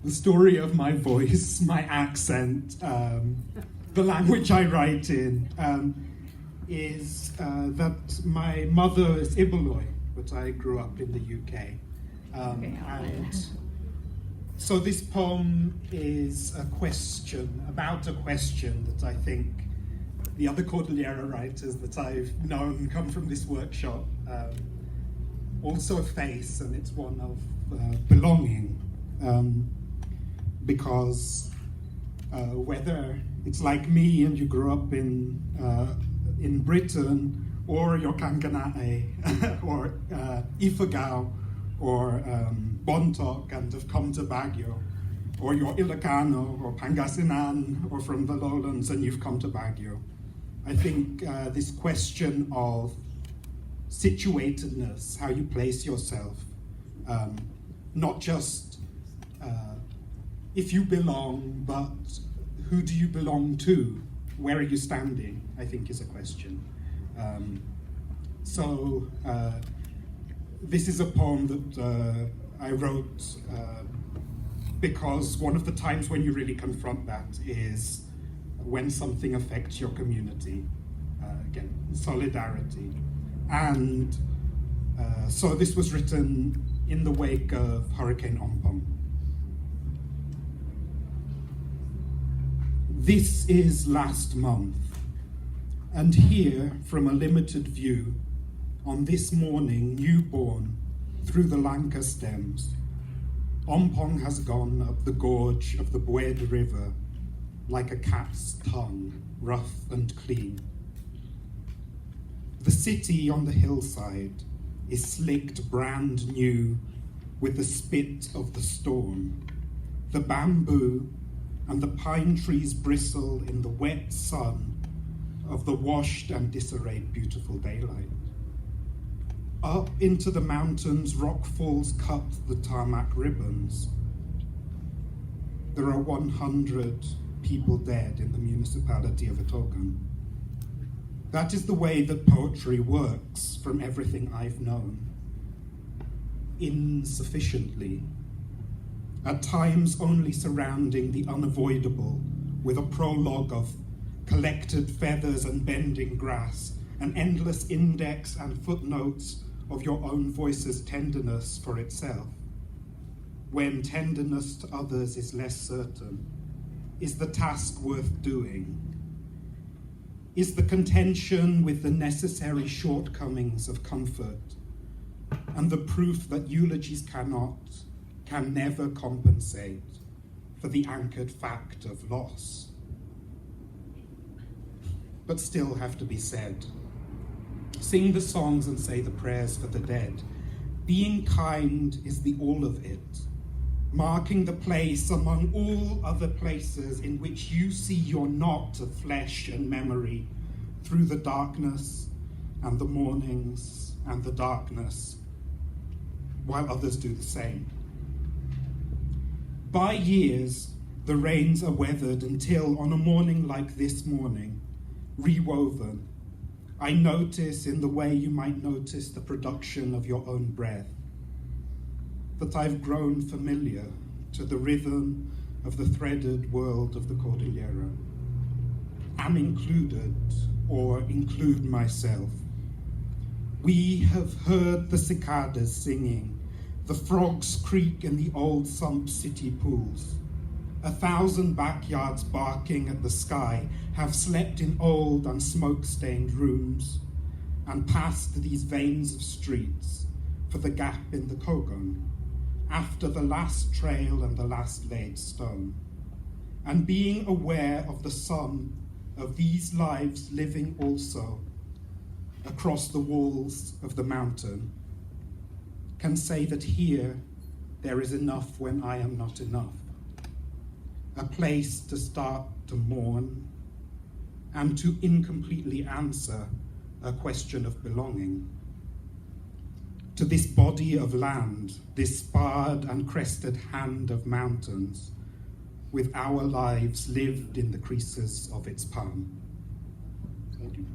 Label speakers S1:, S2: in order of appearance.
S1: the story of my voice, my accent, the language I write in, is that my mother is Ibaloi, but I grew up in the UK. And so this poem is a question, about a question that I think the other Cordillera writers that I've known come from this workshop also face, and it's one of belonging. Because whether it's like me and you grew up in Britain, or you're Kangana'e, or Ifugao, or Bontoc and have come to Baguio, or you're Ilocano, or Pangasinan, or from the lowlands and you've come to Baguio. I think this question of situatedness, how you place yourself, not just if you belong, but who do you belong to? Where are you standing? I think is a question. This is a poem that I wrote because one of the times when you really confront that is when something affects your community. Again, solidarity. And so this was written in the wake of Hurricane Ompong. This is last month, and here from a limited view, on this morning newborn through the Lanka stems, Ompong has gone up the gorge of the Bwed River like a cat's tongue, rough and clean. The city on the hillside is slicked brand new with the spit of the storm. The bamboo and the pine trees bristle in the wet sun of the washed and disarrayed beautiful daylight. Up into the mountains, rock falls cut the tarmac ribbons. There are 100 people dead in the municipality of Itogon. That is the way that poetry works from everything I've known. Insufficiently. At times only surrounding the unavoidable with a prologue of collected feathers and bending grass, an endless index and footnotes of your own voice's tenderness for itself. When tenderness to others is less certain, is the task worth doing? Is the contention with the necessary shortcomings of comfort and the proof that eulogies can never compensate for the anchored fact of loss, but still have to be said. Sing the songs and say the prayers for the dead. Being kind is the all of it, marking the place among all other places in which you see your knot of flesh and memory through the darkness and the mornings and the darkness, while others do the same. By years, the rains are weathered until on a morning like this morning, rewoven, I notice in the way you might notice the production of your own breath, that I've grown familiar to the rhythm of the threaded world of the Cordillera. Am included, or include myself. We have heard the cicadas singing, the frogs creak in the old sump city pools. 1,000 backyards barking at the sky have slept in old and smoke-stained rooms and passed these veins of streets for the gap in the Kogon after the last trail and the last laid stone. And being aware of the sum of these lives living also across the walls of the mountain, can say that here there is enough when I am not enough. A place to start to mourn and to incompletely answer a question of belonging. To this body of land, this sparred and crested hand of mountains, with our lives lived in the creases of its palm. Thank you.